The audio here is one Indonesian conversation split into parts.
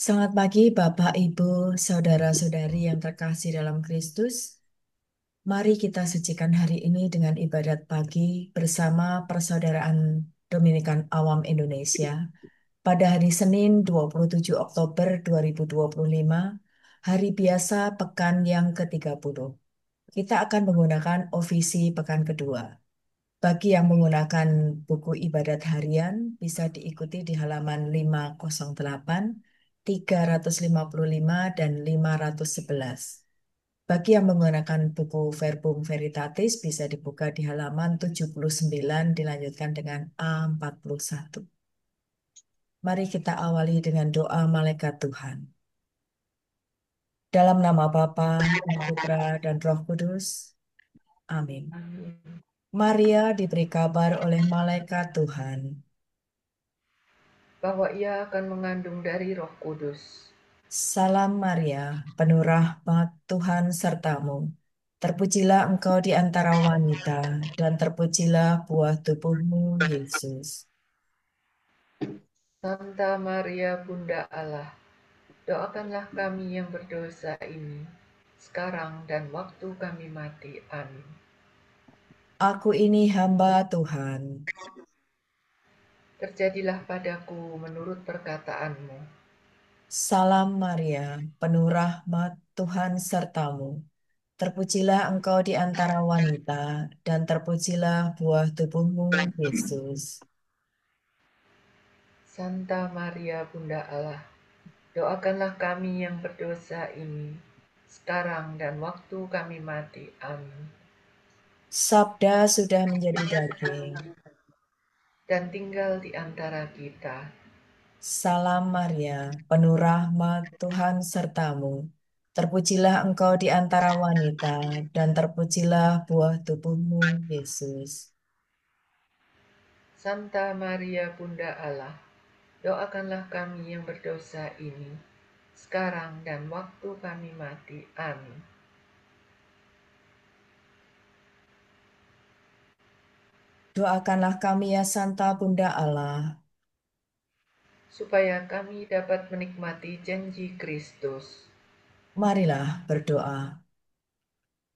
Selamat pagi, Bapak, Ibu, saudara-saudari yang terkasih dalam Kristus. Mari kita sucikan hari ini dengan ibadat pagi bersama Persaudaraan Dominikan Awam Indonesia. Pada hari Senin 27 Oktober 2025, hari biasa pekan yang ke-30. Kita akan menggunakan ovisi pekan kedua. Bagi yang menggunakan buku ibadat harian, bisa diikuti di halaman 508, 355, dan 511. Bagi yang menggunakan buku Verbum Veritatis, bisa dibuka di halaman 79, dilanjutkan dengan A41. Mari kita awali dengan doa malaikat Tuhan. Dalam nama Bapa, dan Putra, dan Roh Kudus. Amin. Amin. Maria diberi kabar oleh malaikat Tuhan. Bahwa ia akan mengandung dari Roh Kudus. Salam Maria, penuh rahmat Tuhan sertamu. Terpujilah engkau di antara wanita, dan terpujilah buah tubuhmu, Yesus. Santa Maria Bunda Allah, doakanlah kami yang berdosa ini, sekarang dan waktu kami mati. Amin. Aku ini hamba Tuhan. Terjadilah padaku menurut perkataanmu. Salam Maria, penuh rahmat Tuhan sertamu. Terpujilah engkau di antara wanita, dan terpujilah buah tubuhmu, Yesus. Santa Maria Bunda Allah, doakanlah kami yang berdosa ini, sekarang dan waktu kami mati. Amin. Sabda sudah menjadi daging. Dan tinggal di antara kita. Salam Maria, penuh rahmat Tuhan sertamu. Terpujilah engkau di antara wanita, dan terpujilah buah tubuhmu, Yesus. Santa Maria Bunda Allah, doakanlah kami yang berdosa ini, sekarang dan waktu kami mati. Amin. Doakanlah kami ya Santa Bunda Allah. Supaya kami dapat menikmati janji Kristus. Marilah berdoa.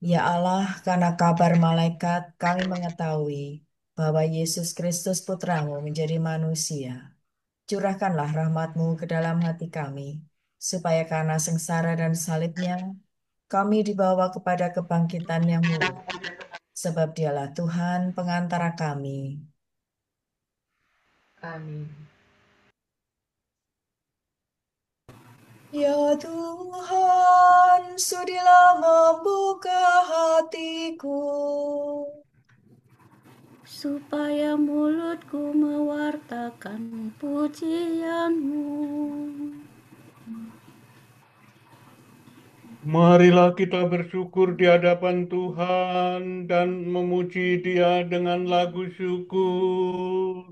Ya Allah, karena kabar malaikat kami mengetahui bahwa Yesus Kristus Putramu menjadi manusia. Curahkanlah rahmat-Mu ke dalam hati kami, supaya karena sengsara dan salibnya, kami dibawa kepada kebangkitan yang mulia. Sebab dialah Tuhan pengantara kami. Amin. Ya Tuhan, sudilah membuka hatiku, supaya mulutku mewartakan pujianmu. Marilah kita bersyukur di hadapan Tuhan dan memuji Dia dengan lagu syukur.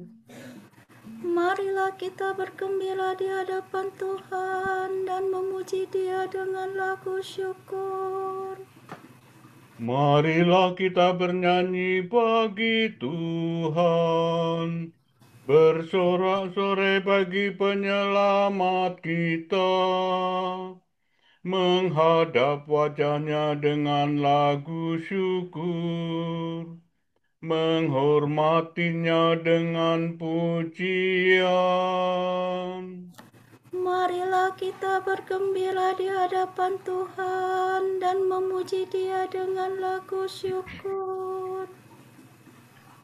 Marilah kita bergembira di hadapan Tuhan dan memuji Dia dengan lagu syukur. Marilah kita bernyanyi bagi Tuhan, bersorak-sorai bagi penyelamat kita, menghadap wajahnya dengan lagu syukur, menghormatinya dengan pujian. Marilah kita bergembira di hadapan Tuhan dan memuji Dia dengan lagu syukur.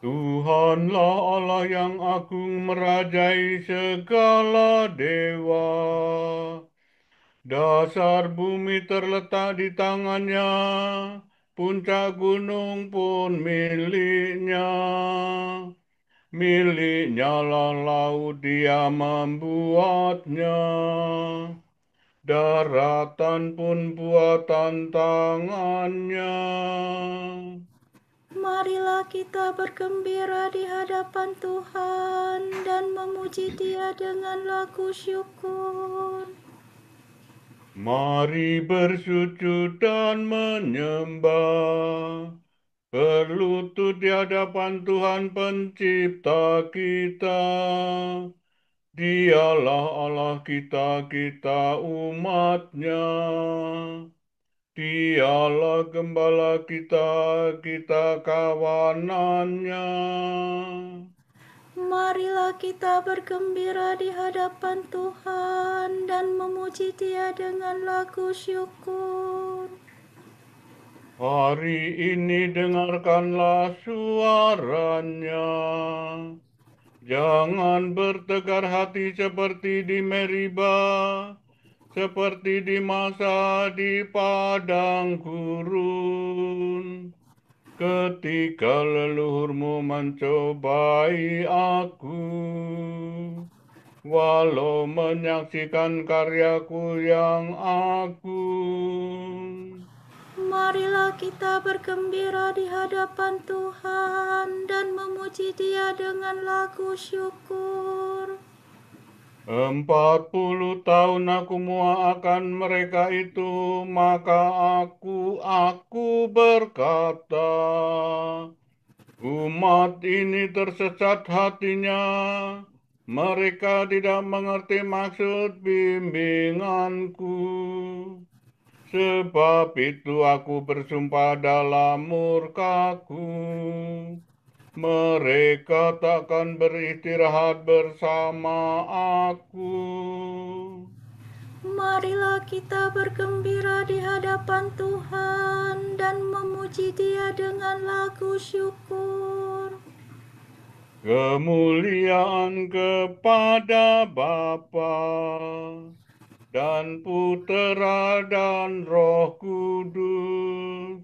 Tuhanlah Allah yang agung merajai segala dewa. Dasar bumi terletak di tangannya, puncak gunung pun miliknya. Miliknya lah laut dia membuatnya. Daratan pun buatan tangannya. Marilah kita bergembira di hadapan Tuhan dan memuji Dia dengan lagu syukur. Mari bersujud dan menyembah, berlutut di hadapan Tuhan Pencipta kita, Dialah Allah kita, kita umat-Nya. Dialah gembala kita, kita kawanannya. Marilah kita bergembira di hadapan Tuhan dan memuji Dia dengan lagu syukur. Hari ini dengarkanlah suaranya. Jangan bertegar hati seperti di Meriba, seperti di masa di padang gurun. Ketika leluhurmu mencobai aku, walau menyaksikan karyaku yang agung. Marilah kita bergembira di hadapan Tuhan dan memuji Dia dengan lagu syukur. 40 tahun aku muakan mereka itu, maka aku berkata, umat ini tersesat hatinya, mereka tidak mengerti maksud bimbinganku. Sebab itu aku bersumpah dalam murkaku, mereka takkan beristirahat bersama aku. Marilah kita bergembira di hadapan Tuhan dan memuji Dia dengan lagu syukur. Kemuliaan kepada Bapa dan Putera dan Roh Kudus,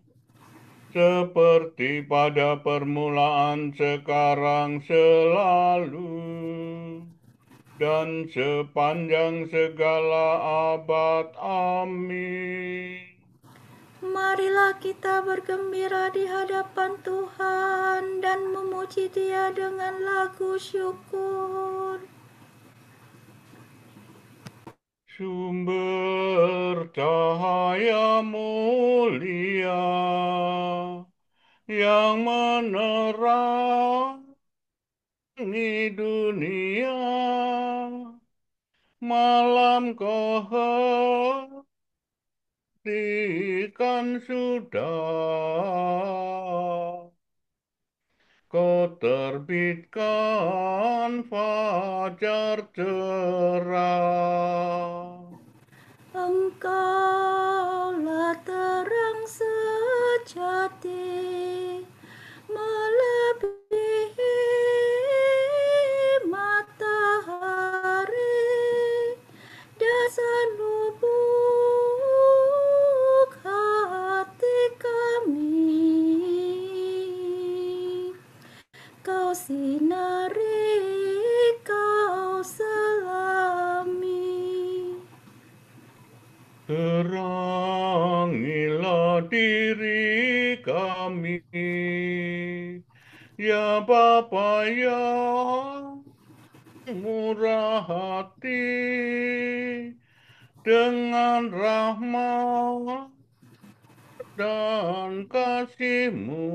seperti pada permulaan, sekarang, selalu, dan sepanjang segala abad. Amin. Marilah kita bergembira di hadapan Tuhan dan memuji Dia dengan lagu syukur. Sumber cahaya mulia yang menerangi dunia, malam kehentikan sudah, kau terbitkan fajar cerah. Engkaulah terang sejati, melebihi matahari, dasar lubuk hati kami. Kau sinari, Kau selami. Terangilah diri kami, ya Bapa yang murah hati, dengan rahmat dan kasih-Mu,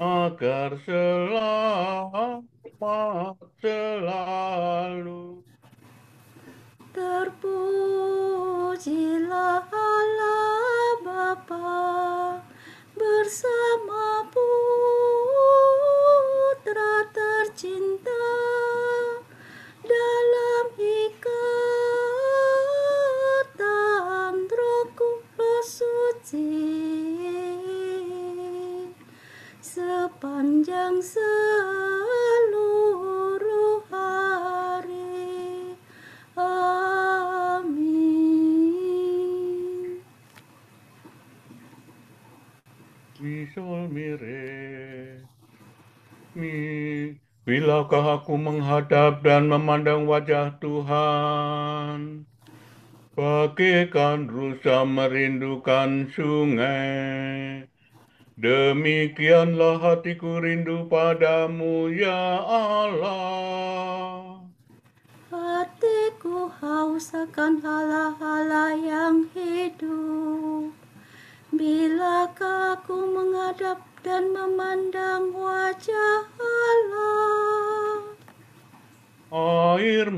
agar selamat selalu. Terpujilah Allah Bapa bersama Putra tercinta dalam ikatan Roh Kudus suci sepanjang seluruh hari. Amin. Misol mire, bilakah aku menghadap dan memandang wajah Tuhan, bagaikan rusa merindukan sungai. Demikianlah hatiku rindu padamu, ya Allah. Hatiku haus akan Allah-Allah yang hidup. Bilakah aku menghadap dan memandang wajah Allah?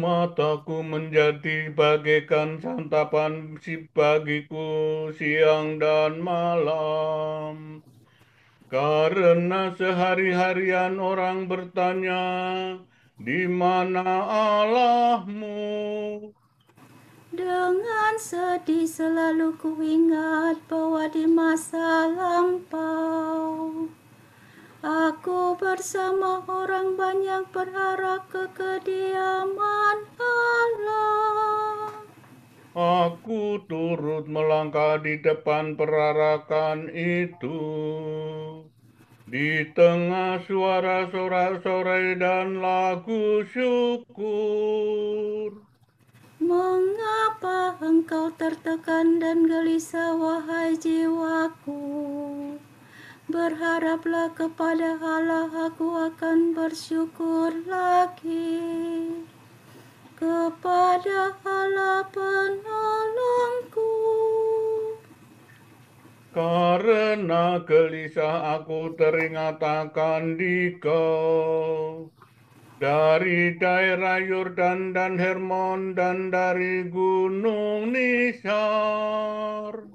mataku menjadi bagaikan santapan bagiku siang dan malam. Karena sehari-harian orang bertanya, di mana Allahmu? Dengan sedih selalu kuingat bahwa di masa lampau aku bersama orang banyak berharap ke kediaman Allah. Aku turut melangkah di depan perarakan itu. Di tengah suara sorak-sorai dan lagu syukur. Mengapa engkau tertekan dan gelisah, wahai jiwaku? Berharaplah kepada Allah, aku akan bersyukur lagi. Kepada Allah penolongku. Karena gelisah aku teringat akan Dikau. Dari daerah Yordan dan Hermon dan dari Gunung Nisar.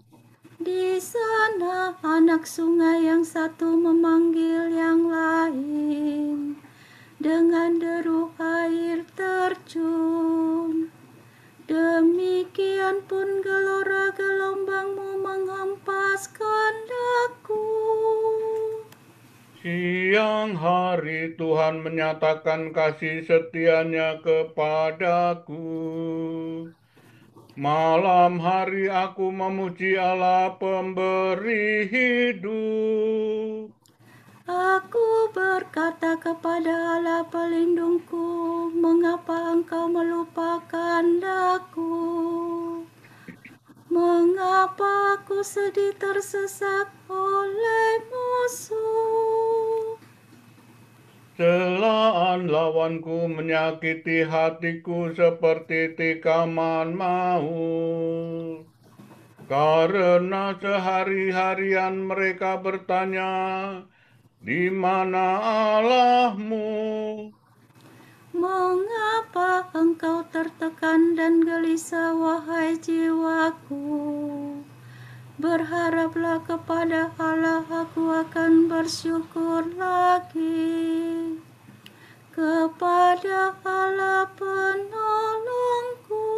Di sana anak sungai yang satu memanggil yang lain dengan deru air terjun. Demikian pun gelora gelombangmu menghempaskan daku. Siang hari Tuhan menyatakan kasih setianya kepadaku. Malam hari aku memuji Allah pemberi hidup. Aku berkata kepada Allah pelindungku, mengapa engkau melupakan daku? Mengapa aku sedih tersesat oleh musuh? Celaan lawanku menyakiti hatiku seperti tikaman maut. Karena sehari-harian mereka bertanya, di mana Allahmu? Mengapa engkau tertekan dan gelisah, wahai jiwaku? Berharaplah kepada Allah, aku akan bersyukur lagi. Kepada Allah penolongku.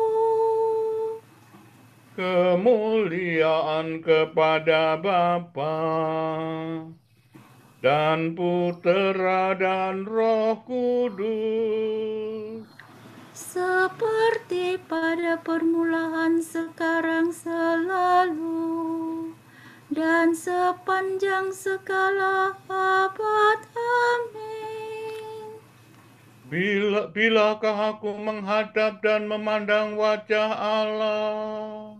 Kemuliaan kepada Bapa dan Putera dan Roh Kudus. Seperti pada permulaan, sekarang, selalu, dan sepanjang segala abad. Amin. Bilakah aku menghadap dan memandang wajah Allah?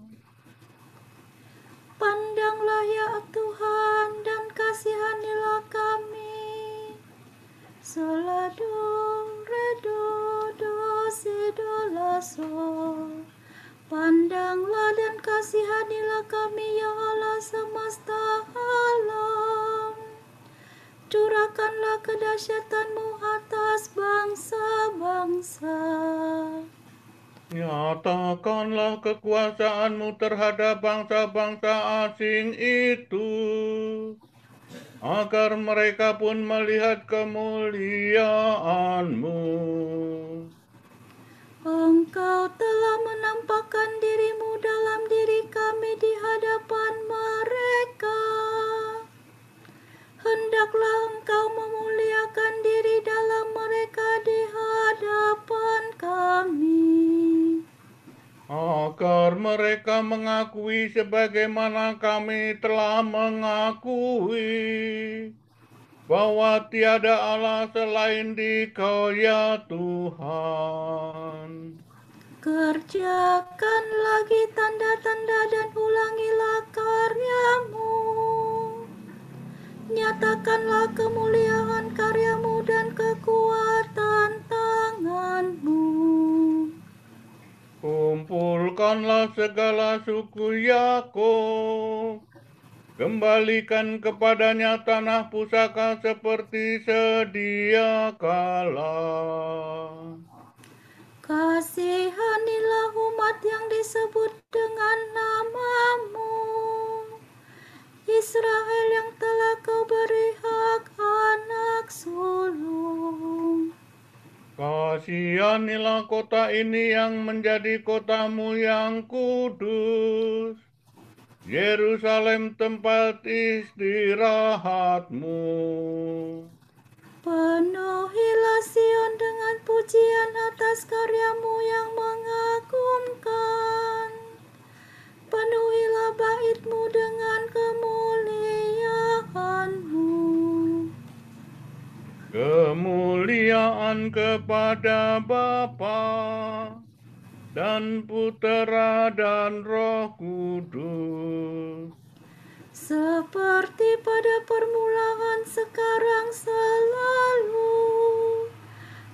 Pandanglah ya Tuhan dan kasihanilah kami. Sola do, re do, do, si, do, la, sol. Pandanglah dan kasihanilah kami ya Allah semesta alam. Curahkanlah kedahsyatan-Mu atas bangsa-bangsa. Nyatakanlah kekuasaan-Mu terhadap bangsa-bangsa asing itu, agar mereka pun melihat kemuliaan-Mu. Engkau telah menampakkan diri-Mu dalam diri kami di hadapan mereka. Hendaklah Engkau memuliakan diri dalam mereka di hadapan kami. Agar mereka mengakui sebagaimana kami telah mengakui, bahwa tiada Allah selain Dikau ya Tuhan. Kerjakan lagi tanda-tanda dan ulangilah karya-Mu. Nyatakanlah kemuliaan karya-Mu dan kekuatan tangan-Mu. Kumpulkanlah segala suku Yakub, kembalikan kepadanya tanah pusaka seperti sedia kala. disebut dengan nama-Mu. Israel yang telah Kau beri hak anak sulung. Kasihanilah kota ini yang menjadi kota-Mu yang kudus, Yerusalem tempat istirahat-Mu. Penuhilah Sion dengan pujian atas karya-Mu yang mengagumkan. Penuhilah bait-Mu dengan kemuliaan-Mu. Kemuliaan kepada Bapa dan Putera dan Roh Kudus, Seperti pada permulaan, sekarang, selalu,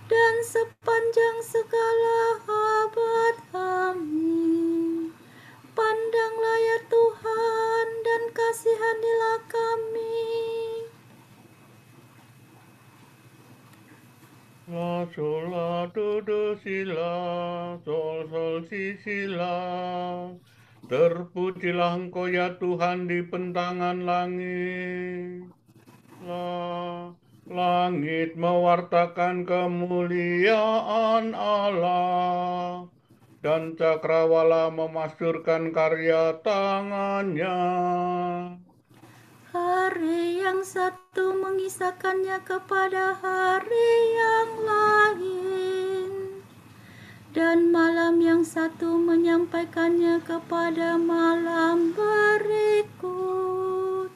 dan sepanjang segala abad. Amin. Pandanglah ya Tuhan, dan kasihanilah kami. La sol la do do si la, sol sol si si la. Terpujilah Engkau ya Tuhan di pentangan langit. Langit mewartakan kemuliaan Allah, dan cakrawala memasyurkan karya tangannya. Hari yang satu mengisahkannya kepada hari yang lain, dan malam yang satu menyampaikannya kepada malam berikut.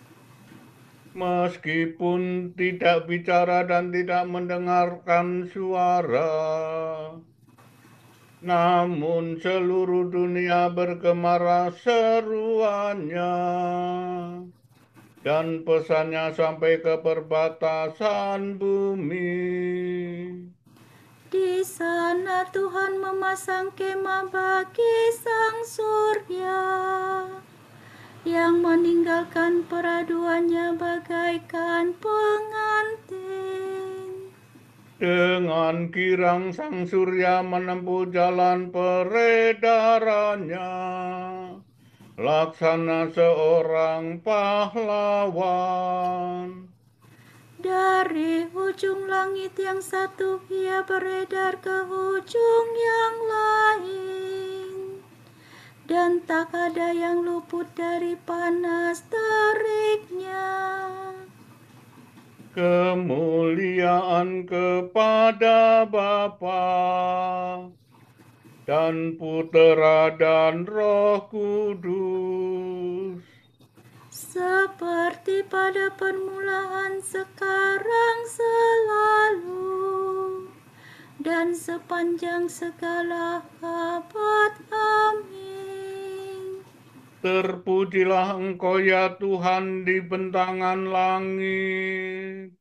Meskipun tidak bicara dan tidak mendengarkan suara, namun seluruh dunia bergembira seruannya, dan pesannya sampai ke perbatasan bumi. Di sana Tuhan memasang kemah bagi sang surya, yang meninggalkan peraduannya bagaikan pengantin. Dengan kirang sang surya menempuh jalan peredarannya, laksana seorang pahlawan. Dari ujung langit yang satu ia beredar ke ujung yang lain, dan tak ada yang luput dari panas teriknya. Kemuliaan kepada Bapa dan Putera dan Roh Kudus, Seperti pada permulaan, sekarang, selalu, dan sepanjang segala abad. Amin. terpujilah Engkau ya Tuhan di bentangan langit.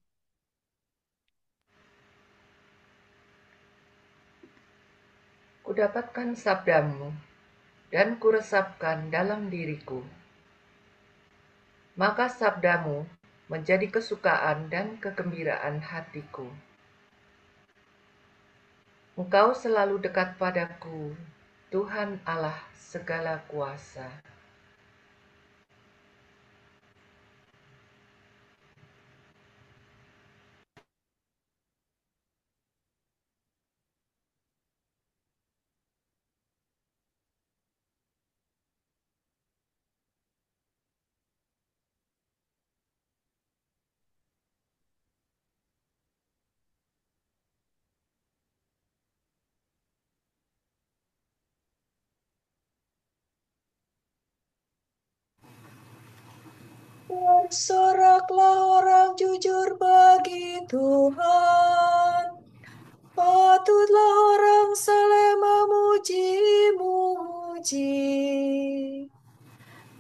Kudapatkan sabdamu, dan kuresapkan dalam diriku. Maka sabdamu menjadi kesukaan dan kegembiraan hatiku. Engkau selalu dekat padaku, Tuhan Allah segala kuasa. Bersoraklah orang jujur bagi Tuhan. Patutlah orang saleh memuji-muji.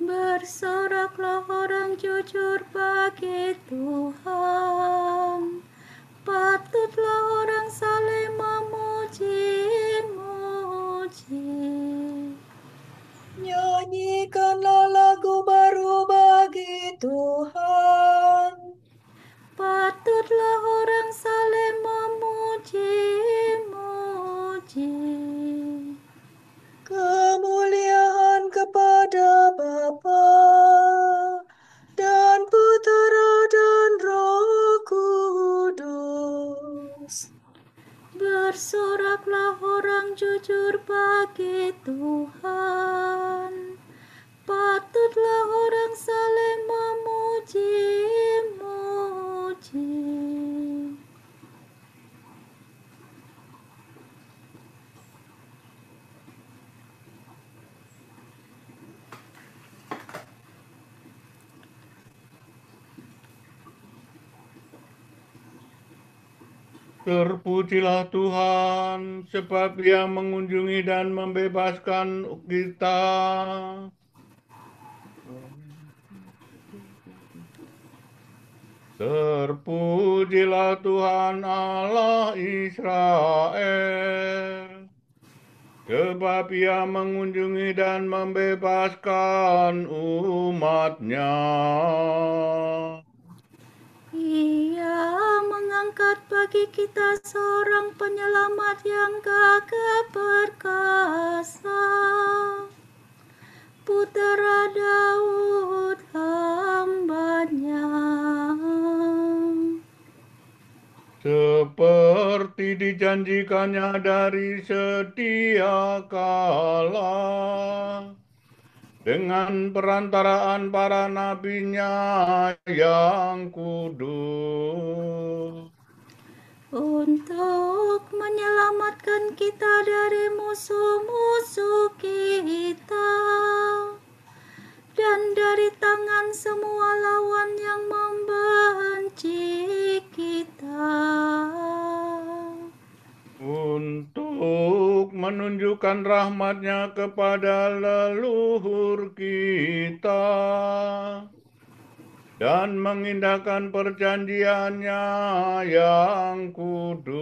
Bersoraklah orang jujur bagi Tuhan. Patutlah orang saleh memuji-muji. Nyanyikanlah lagu baru bagi Tuhan. Patutlah orang saleh memuji-muji. Kemuliaan Bersoraklah orang jujur bagi Tuhan. Patutlah orang saling memuji-muji. Terpujilah Tuhan, sebab Dia mengunjungi dan membebaskan kita. Terpujilah Tuhan Allah Israel, sebab Ia mengunjungi dan membebaskan umat-Nya. Ia mengangkat bagi kita seorang penyelamat yang gagah perkasa, Putera Daud hamba-Nya. Seperti dijanjikannya dari sedia kala, dengan perantaraan para nabinya yang kudus. Untuk menyelamatkan kita dari musuh-musuh kita dan dari tangan semua lawan yang membenci kita. Untuk menunjukkan rahmat-Nya kepada leluhur kita dan mengindahkan perjanjiannya yang kudus.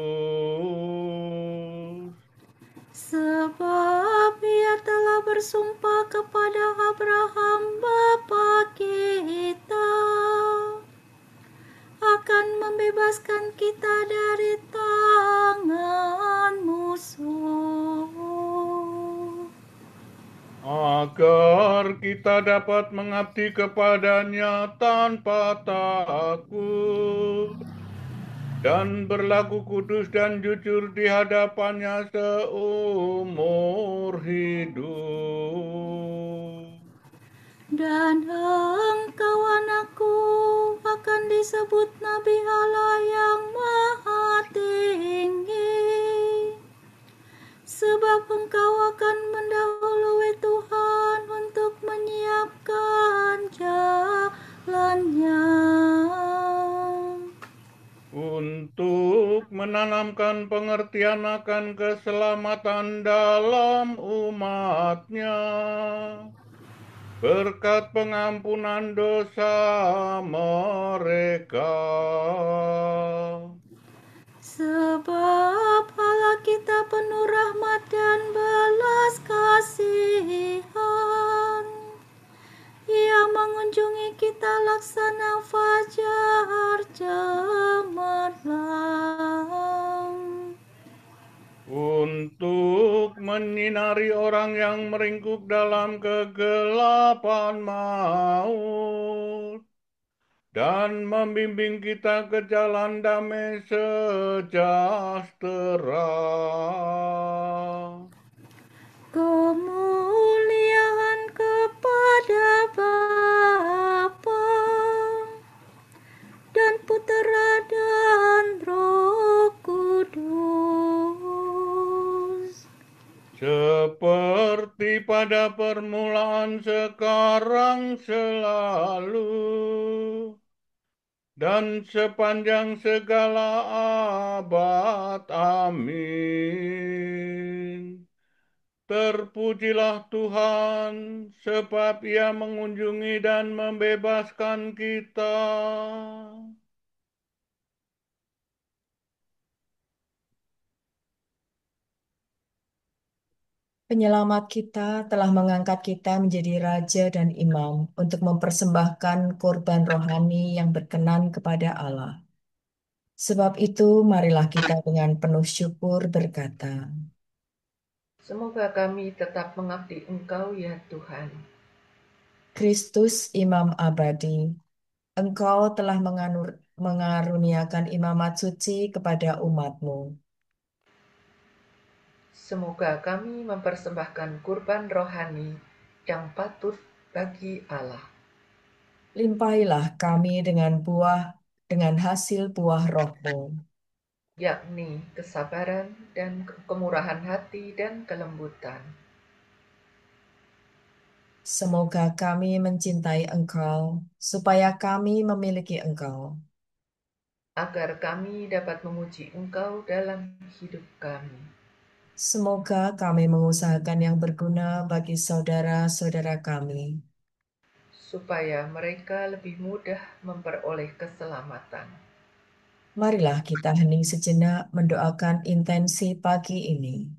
Sebab Ia telah bersumpah kepada Abraham bapa kita akan membebaskan kita dari tangan musuh, Agar kita dapat mengabdi kepadanya tanpa takut dan berlaku kudus dan jujur di hadapannya seumur hidup. dan engkau anakku akan disebut Nabi Allah yang Maha Tinggi, sebab engkau akan mendahului Tuhan untuk menyiapkan jalannya, Untuk menanamkan pengertian akan keselamatan dalam umat-Nya, berkat pengampunan dosa mereka. sebab Allah kita penuh rahmat dan belas kasihan. Ia mengunjungi kita laksana fajar cemerlang, Untuk menyinari orang yang meringkuk dalam kegelapan maut dan membimbing kita ke jalan damai sejahtera. kemuliaan kepada Bapa dan Putera dan Roh Kudus, Seperti pada permulaan, sekarang, selalu, dan sepanjang segala abad. Amin. Terpujilah Tuhan, sebab Ia mengunjungi dan membebaskan kita. Penyelamat kita telah mengangkat kita menjadi raja dan imam untuk mempersembahkan korban rohani yang berkenan kepada Allah. Sebab itu, marilah kita dengan penuh syukur berkata, Semoga kami tetap mengabdi Engkau ya Tuhan. Kristus Imam Abadi, Engkau telah mengaruniakan imamat suci kepada umat-Mu. Semoga kami mempersembahkan kurban rohani yang patut bagi Allah, Limpahilah kami dengan hasil buah roh-Mu. yakni kesabaran dan kemurahan hati dan kelembutan. Semoga kami mencintai Engkau, supaya kami memiliki Engkau. Agar kami dapat memuji Engkau dalam hidup kami. Semoga kami mengusahakan yang berguna bagi saudara-saudara kami. Supaya mereka lebih mudah memperoleh keselamatan. Marilah kita hening sejenak mendoakan intensi pagi ini.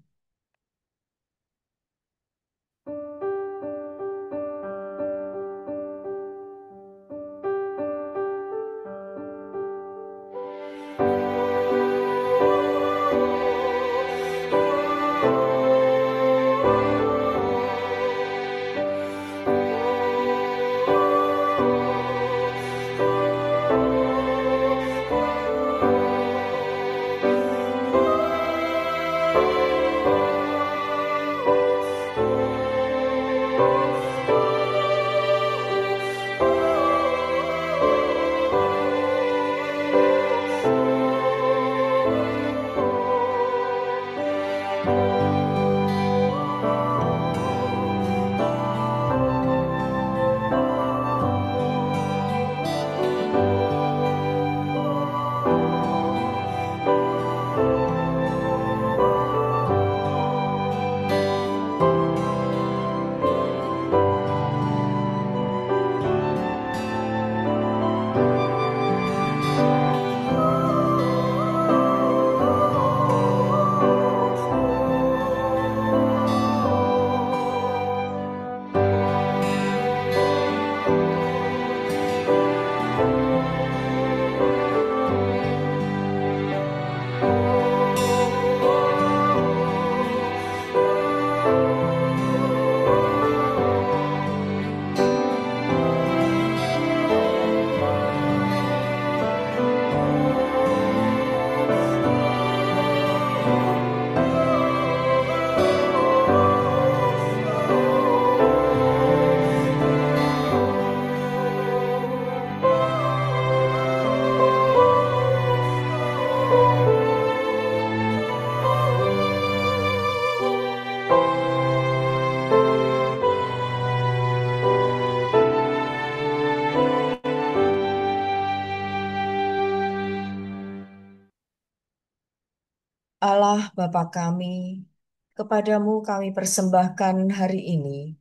Allah Bapa kami, kepadamu kami persembahkan hari ini.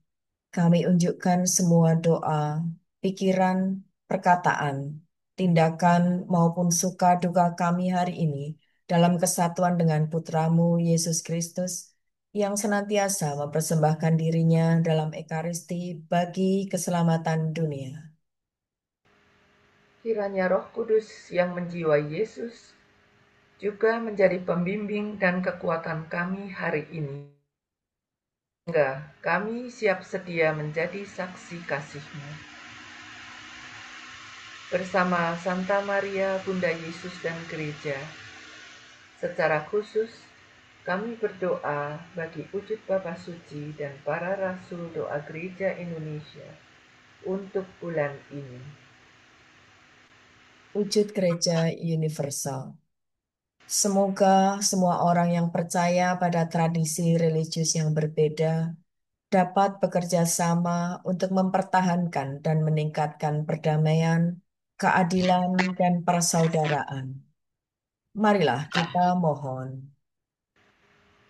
Kami unjukkan semua doa, pikiran, perkataan, tindakan maupun suka duka kami hari ini dalam kesatuan dengan Putramu Yesus Kristus yang senantiasa mempersembahkan dirinya dalam Ekaristi bagi keselamatan dunia. Kiranya Roh Kudus yang menjiwai Yesus juga menjadi pembimbing dan kekuatan kami hari ini. Sehingga kami siap sedia menjadi saksi kasih-Mu. Bersama Santa Maria, Bunda Yesus dan Gereja, secara khusus kami berdoa bagi wujud Bapa Suci dan para Rasul Doa Gereja Indonesia untuk bulan ini. Wujud Gereja Universal. Semoga semua orang yang percaya pada tradisi religius yang berbeda dapat bekerja sama untuk mempertahankan dan meningkatkan perdamaian, keadilan, dan persaudaraan. Marilah kita mohon.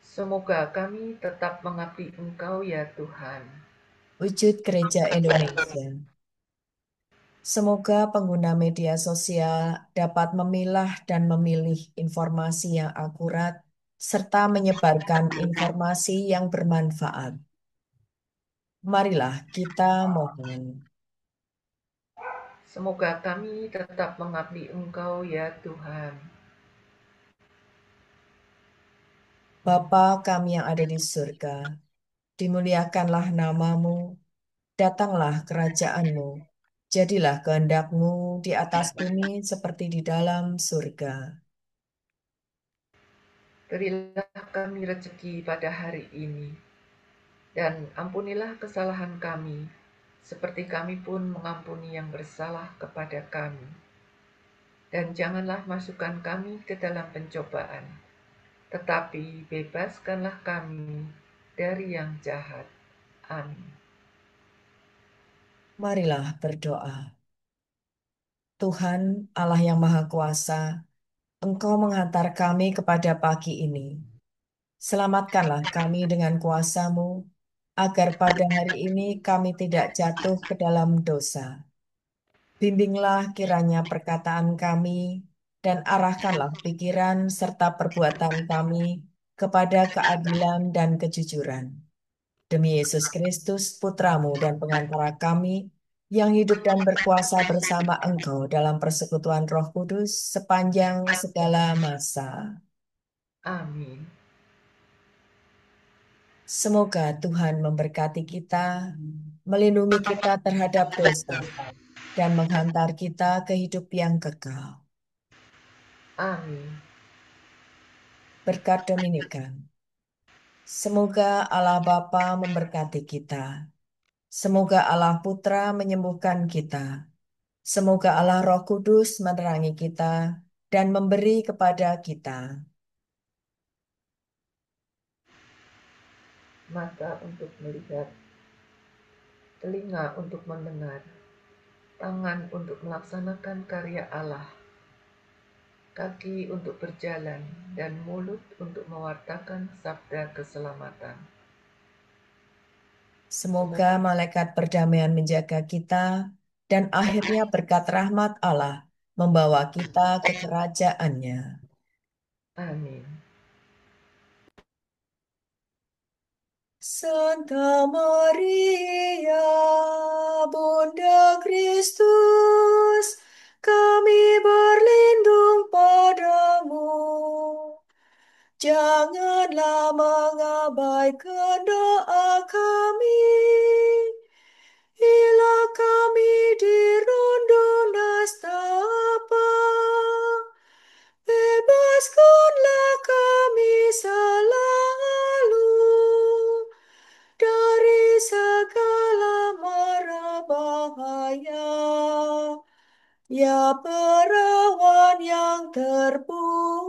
Semoga kami tetap mengabdi Engkau ya Tuhan. Wujud Gereja Indonesia. Semoga pengguna media sosial dapat memilah dan memilih informasi yang akurat serta menyebarkan informasi yang bermanfaat. Marilah kita mohon. Semoga kami tetap mengabdi Engkau ya Tuhan. Bapa kami yang ada di surga, dimuliakanlah namamu, datanglah kerajaanmu, jadilah kehendakmu di atas bumi seperti di dalam surga. Berilah kami rezeki pada hari ini, dan ampunilah kesalahan kami, seperti kami pun mengampuni yang bersalah kepada kami. Dan janganlah masukkan kami ke dalam pencobaan, tetapi bebaskanlah kami dari yang jahat. Amin. Marilah berdoa. Tuhan Allah yang Maha Kuasa, Engkau menghantar kami kepada pagi ini. Selamatkanlah kami dengan kuasa-Mu, agar pada hari ini kami tidak jatuh ke dalam dosa. Bimbinglah kiranya perkataan kami, dan arahkanlah pikiran serta perbuatan kami kepada keadilan dan kejujuran. Demi Yesus Kristus, Putramu dan pengantara kami, yang hidup dan berkuasa bersama Engkau dalam persekutuan Roh Kudus sepanjang segala masa. Amin. Semoga Tuhan memberkati kita, melindungi kita terhadap dosa, dan menghantar kita ke hidup yang kekal. Amin. Berkat Dominikan. Semoga Allah Bapa memberkati kita. Semoga Allah Putra menyembuhkan kita. Semoga Allah Roh Kudus menerangi kita dan memberi kepada kita Mata untuk melihat, telinga untuk mendengar, tangan untuk melaksanakan karya Allah, kaki untuk berjalan, dan mulut untuk mewartakan sabda keselamatan. semoga malaikat perdamaian menjaga kita dan akhirnya berkat rahmat Allah membawa kita ke kerajaannya. Amin. Santa Maria, Bunda Kristus, kami berlindung padamu. Janganlah mengabaikan doa kami. Bila kami dirundung nestapa, bebaskanlah kami selalu dari segala mara bahaya. Ya perawan yang terpuji.